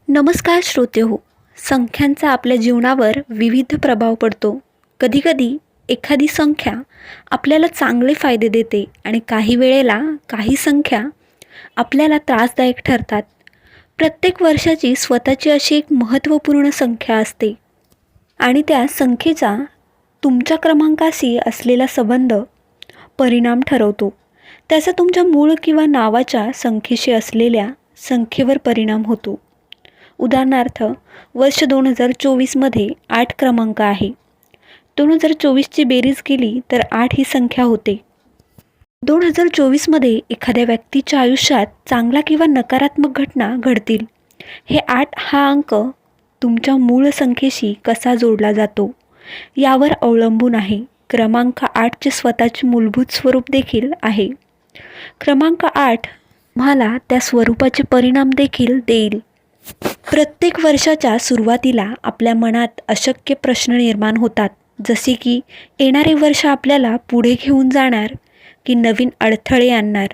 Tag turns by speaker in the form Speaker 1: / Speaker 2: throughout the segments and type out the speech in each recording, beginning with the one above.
Speaker 1: नमस्कार श्रोते हो. संख्यांचा आपल्या जीवनावर विविध प्रभाव पडतो. कधीकधी एखादी संख्या आपल्याला चांगले फायदे देते आणि काही वेळेला काही संख्या आपल्याला त्रासदायक ठरतात. प्रत्येक वर्षाची स्वतःची अशी एक महत्त्वपूर्ण संख्या असते आणि त्या संख्येचा तुमच्या क्रमांकाशी असलेला संबंध परिणाम ठरवतो. त्याचा तुमच्या मूळ किंवा नावाच्या संख्येशी असलेल्या संख्येवर परिणाम होतो. उदाहरणार्थ, वर्ष 2024मध्ये 8 क्रमांक आहे. 2024ची बेरीज केली तर 8 ही संख्या होते. 2024मध्ये एखाद्या व्यक्तीच्या आयुष्यात चांगला किंवा नकारात्मक घटना घडतील. हे 8 हा अंक तुमच्या मूळ संख्येशी कसा जोडला जातो यावर अवलंबून आहे. क्रमांक 8चे स्वतःचे मूलभूत स्वरूप देखील आहे. क्रमांक 8 तुम्हाला त्या स्वरूपाचे परिणाम देखील देईल. प्रत्येक वर्षाच्या सुरुवातीला आपल्या मनात अशक्य प्रश्न निर्माण होतात, जसे की येणारे वर्ष आपल्याला पुढे घेऊन जाणार की नवीन अडथळे आणणार.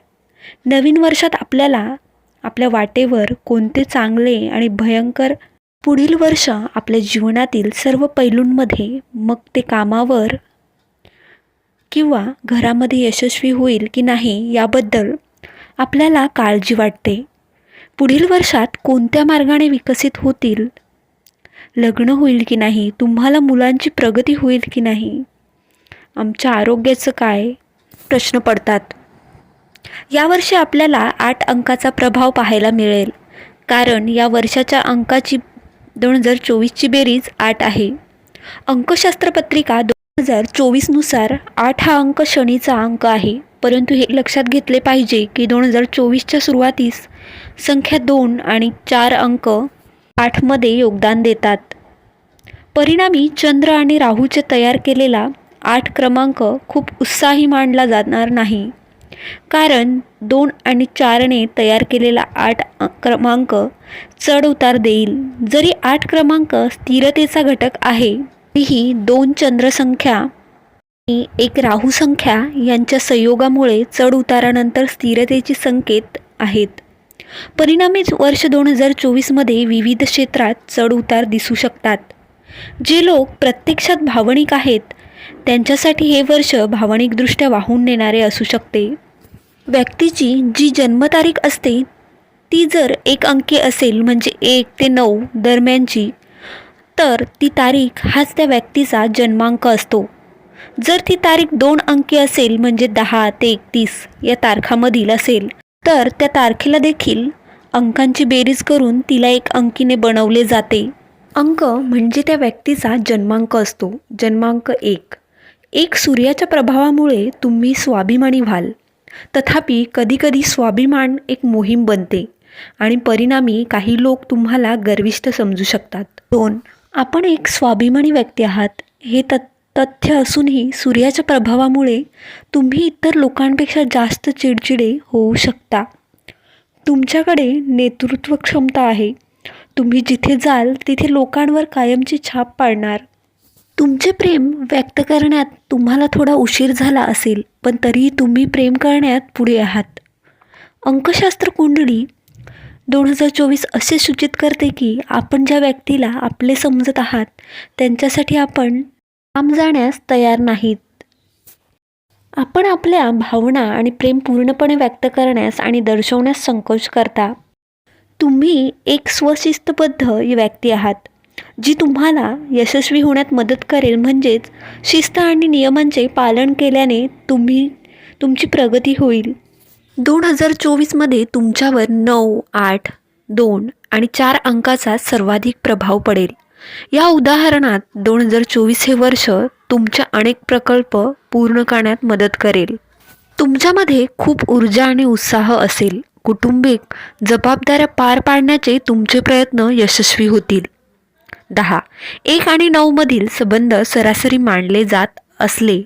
Speaker 1: नवीन वर्षात आपल्याला आपल्या वाटेवर कोणते चांगले आणि भयंकर पुढील वर्ष आपल्या जीवनातील सर्व पैलूंमध्ये, मग ते कामावर किंवा घरामध्ये यशस्वी होईल की नाही याबद्दल आपल्याला काळजी वाटते. पुढील वर्षात कोणत्या मार्गाने विकसित होतील, लग्न होईल की नाही, तुम्हाला मुलांची प्रगती होईल की नाही, आमच्या आरोग्याचं काय, प्रश्न पडतात. यावर्षी आपल्याला 8 अंकाचा प्रभाव पाहायला मिळेल, कारण या वर्षाच्या अंकाची 2024ची बेरीज 8 आहे. अंकशास्त्र पत्रिका 2024नुसार 8 हा अंक शनीचा अंक आहे. परंतु हे लक्षात घेतले पाहिजे की 2024च्या सुरुवातीस संख्या 2 आणि 4 अंक 8मध्ये योगदान देतात. परिणामी चंद्र आणि राहूचे तयार केलेला 8 क्रमांक खूप उत्साही मानला जाणार नाही, कारण 2 आणि 4ने तयार केलेला 8 क्रमांक चढ उतार देईल. जरी 8 क्रमांक स्थिरतेचा घटक आहे, तरीही 2 चंद्र संख्या आणि 1 राहू संख्या यांच्या संयोगामुळे चढ उतारानंतर स्थिरतेचे संकेत आहेत. परिणामी वर्ष 2024मध्ये विविध क्षेत्रात चढ उतार दिसू शकतात. जे लोक प्रत्यक्षात भावनिक आहेत त्यांच्यासाठी हे वर्ष भावनिकदृष्ट्या वाहून नेणारे असू शकते. व्यक्तीची जी जन्मतारीख असते ती जर 1 अंकी असेल, म्हणजे 1 ते 9 दरम्यानची, तर ती तारीख हाच त्या व्यक्तीचा जन्मांक असतो. जर ती तारीख 2 अंकी असेल, म्हणजे 10 ते 31 या तारखांमधील असेल, तर त्या तारखेला देखील अंकांची बेरीज करून तिला 1 अंकीने बनवले जाते. अंक म्हणजे त्या व्यक्तीचा जन्मांक असतो. जन्मांक 1 सूर्याच्या प्रभावामुळे तुम्ही स्वाभिमानी व्हाल. तथापि कधीकधी स्वाभिमान एक मोहीम बनते आणि परिणामी काही लोक तुम्हाला गर्विष्ठ समजू शकतात. 2 आपण एक स्वाभिमानी व्यक्ती आहात हे तथ्य असूनही सूर्याच्या प्रभावामुळे तुम्ही इतर लोकांपेक्षा जास्त चिडचिडे होऊ शकता. तुमच्याकडे नेतृत्व क्षमता आहे. तुम्ही जिथे जाल तिथे लोकांवर कायमची छाप पाडणार. तुमचे प्रेम व्यक्त करण्यात तुम्हाला थोडा उशीर झाला असेल, पण तरीही तुम्ही प्रेम करण्यात पुढे आहात. अंकशास्त्र कुंडली 2024 असे सूचित करते की आपण ज्या व्यक्तीला आपले समजत आहात त्यांच्यासाठी आपण लांब जाण्यास तयार नाहीत. आपण आपल्या भावना आणि प्रेम पूर्णपणे व्यक्त करण्यास आणि दर्शवण्यास संकोच करता. तुम्ही एक स्वशिस्तबद्ध व्यक्ती आहात, जी तुम्हाला यशस्वी होण्यात मदत करेल. म्हणजेच शिस्त आणि नियमांचे पालन केल्याने तुमची प्रगती होईल. 2024मध्ये तुमच्यावर 9, 8, 2 आणि 4 अंकाचा सर्वाधिक प्रभाव पडेल. या उदाहरणात 2024 हे वर्ष तुमच्या अनेक प्रकल्प पूर्ण करण्यात मदत करेल. तुमच्यामध्ये खूप ऊर्जा आणि उत्साह असेल. कौटुंबिक जबाबदाऱ्या पार पाडण्याचे तुमचे प्रयत्न यशस्वी होतील. 10 1 आणि 9 मधील संबंध सरासरी मानले जात असले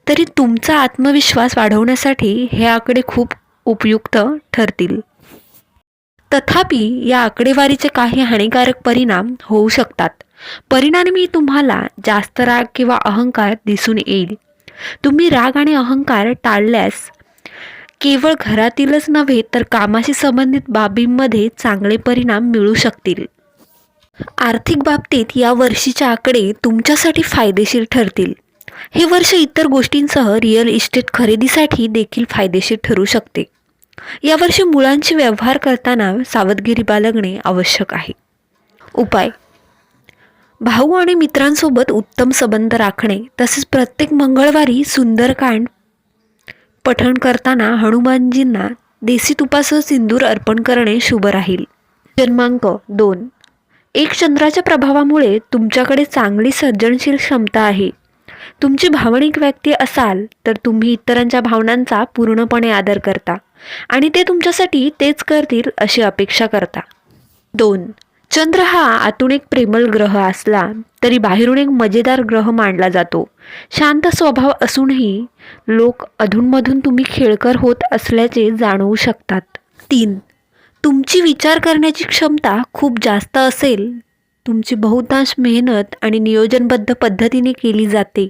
Speaker 1: तरी तुमचा आत्मविश्वास वाढवण्यासाठी हे आकडे खूप उपयुक्त ठरतील. तथापि या आकडेवारीचे काही हानिकारक परिणाम होऊ शकतात. परिणामी तुम्हाला जास्त राग किंवा अहंकार दिसून येईल. तुम्ही राग आणि अहंकार टाळल्यास केवळ घरातीलच नव्हे तर कामाशी संबंधित बाबींमध्ये चांगले परिणाम मिळू शकतील. आर्थिक बाबतीत या वर्षीचे आकडे तुमच्यासाठी फायदेशीर ठरतील. हे वर्ष इतर गोष्टींसह रिअल इस्टेट खरेदीसाठी देखील फायदेशीर ठरू शकते. यावर्षी मुलांशी व्यवहार करताना सावधगिरी बाळगणे आवश्यक आहे. उपाय: भाऊ आणि मित्रांसोबत उत्तम संबंध राखणे, तसेच प्रत्येक मंगळवारी सुंदरकांड पठण करताना हनुमानजींना देसी तुपासह सिंदूर अर्पण करणे शुभ राहील. जन्मांक 2. 1 चंद्राच्या प्रभावामुळे तुमच्याकडे चांगली सर्जनशील क्षमता आहे. तुमची भावनिक व्यक्ती असाल तर तुम्ही इतरांच्या भावनांचा पूर्णपणे आदर करता आणि ते तुमच्यासाठी तेच करतील अशी अपेक्षा करता. 2. चंद्र हा आतून एक प्रेमळ ग्रह असला तरी बाहेरून एक मजेदार ग्रह मानला जातो. शांत स्वभाव असूनही लोक अधूनमधून तुम्ही खेळकर होत असल्याचे जाणवू शकतात. 3. तुमची विचार करण्याची क्षमता खूप जास्त असेल. तुमची बहुतांश मेहनत आणि नियोजनबद्ध पद्धतीने केली जाते.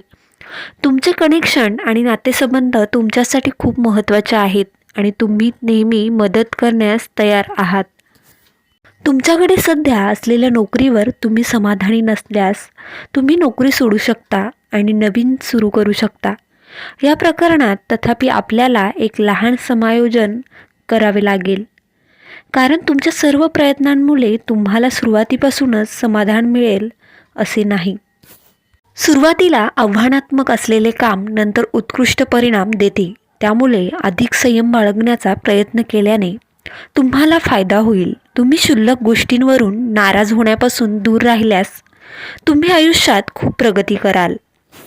Speaker 1: तुमचे कनेक्शन आणि नातेसंबंध तुमच्यासाठी खूप महत्त्वाचे आहेत आणि तुम्ही नेहमी मदत करण्यास तयार आहात. तुमच्याकडे सध्या असलेल्या नोकरीवर तुम्ही समाधानी नसल्यास तुम्ही नोकरी सोडू शकता आणि नवीन सुरू करू शकता. या प्रकरणात तथापि आपल्याला एक लहान समायोजन करावे लागेल, कारण तुमच्या सर्व प्रयत्नांमुळे तुम्हाला सुरुवातीपासूनच समाधान मिळेल असे नाही. सुरुवातीला आव्हानात्मक असलेले काम नंतर उत्कृष्ट परिणाम देते. त्यामुळे अधिक संयम बाळगण्याचा प्रयत्न केल्याने तुम्हाला फायदा होईल. तुम्ही क्षुल्लक गोष्टींवरून नाराज होण्यापासून दूर राहिल्यास तुम्ही आयुष्यात खूप प्रगती कराल.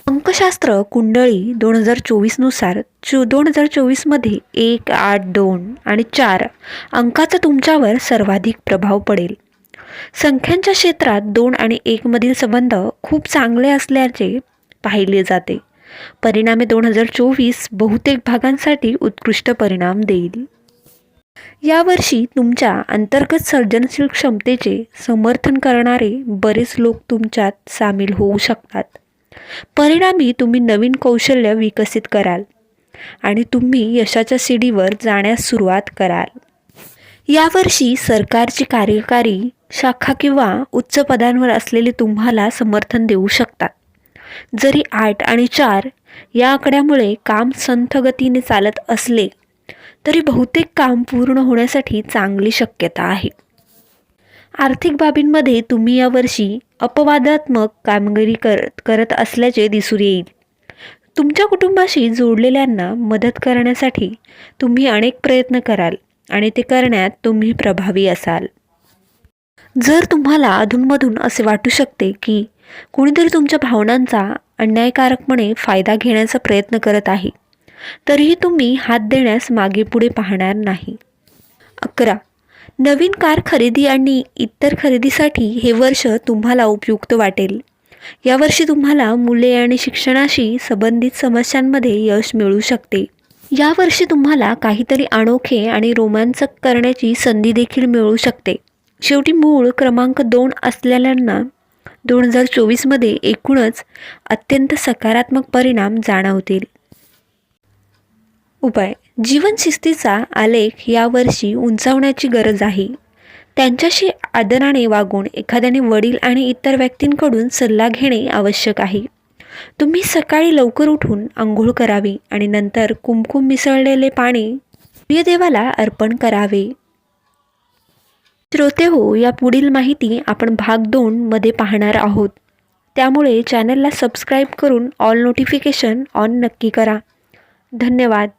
Speaker 1: अंकशास्त्र कुंडळी 2024 नुसार 2024मध्ये 1, 8, 2 आणि 4 अंकाचा तुमच्यावर सर्वाधिक प्रभाव पडेल. संख्यांच्या क्षेत्रात 2 आणि 1 मधील संबंध खूप चांगले असल्याचे पाहिले जाते. परिणामी 2024 बहुतेक भागांसाठी उत्कृष्ट परिणाम देईल. यावर्षी तुमच्या अंतर्गत सर्जनशील क्षमतेचे समर्थन करणारे बरेच लोक तुमच्यात सामील होऊ शकतात. परिणामी तुम्ही नवीन कौशल्य विकसित कराल आणि तुम्ही यशाच्या सीडीवर जाण्यास सुरुवात कराल. यावर्षी सरकारची कार्यकारी शाखा किंवा उच्च पदांवर असलेले तुम्हाला समर्थन देऊ शकतात. जरी 8 आणि 4 या आकड्यामुळे काम संथ गतीने चालत असले तरी बहुतेक काम पूर्ण होण्यासाठी चांगली शक्यता आहे. आर्थिक बाबींमध्ये तुम्ही यावर्षी अपवादात्मक कामगिरी करत असल्याचे दिसून येईल. तुमच्या कुटुंबाशी जोडलेल्यांना मदत करण्यासाठी तुम्ही अनेक प्रयत्न कराल आणि ते करण्यात तुम्ही प्रभावी असाल. जर तुम्हाला अधूनमधून असे वाटू शकते की कोणीतरी तुमच्या भावनांचा अन्यायकारकपणे फायदा घेण्याचा प्रयत्न करत आहे, तरीही तुम्ही हात देण्यास मागे पुढे पाहणार नाही. 11. नवीन कार खरेदी आणि इतर खरेदीसाठी हे वर्ष तुम्हाला उपयुक्त वाटेल. यावर्षी तुम्हाला मुले आणि शिक्षणाशी संबंधित समस्यांमध्ये यश मिळू शकते. यावर्षी तुम्हाला काहीतरी अनोखे आणि रोमांचक करण्याची संधी देखील मिळू शकते. शेवटी मूळ क्रमांक 2 असलेल्यांना 2024मध्ये एकूणच अत्यंत सकारात्मक परिणाम जाणवतील. उपाय: जीवनशिस्तीचा आलेख यावर्षी उंचावण्याची गरज आहे. त्यांच्याशी आदराने वागून एखाद्याने वडील आणि इतर व्यक्तींकडून सल्ला घेणे आवश्यक आहे. तुम्ही सकाळी लवकर उठून आंघोळ करावी आणि नंतर कुमकुम मिसळलेले पाणी सूर्यदेवाला अर्पण करावे. श्रोतेहो, या पुढील माहिती आपण भाग 2 मध्ये पाहणार आहोत. त्यामुळे चॅनलला सबस्क्राईब करून ऑल नोटिफिकेशन ऑन नक्की करा. धन्यवाद.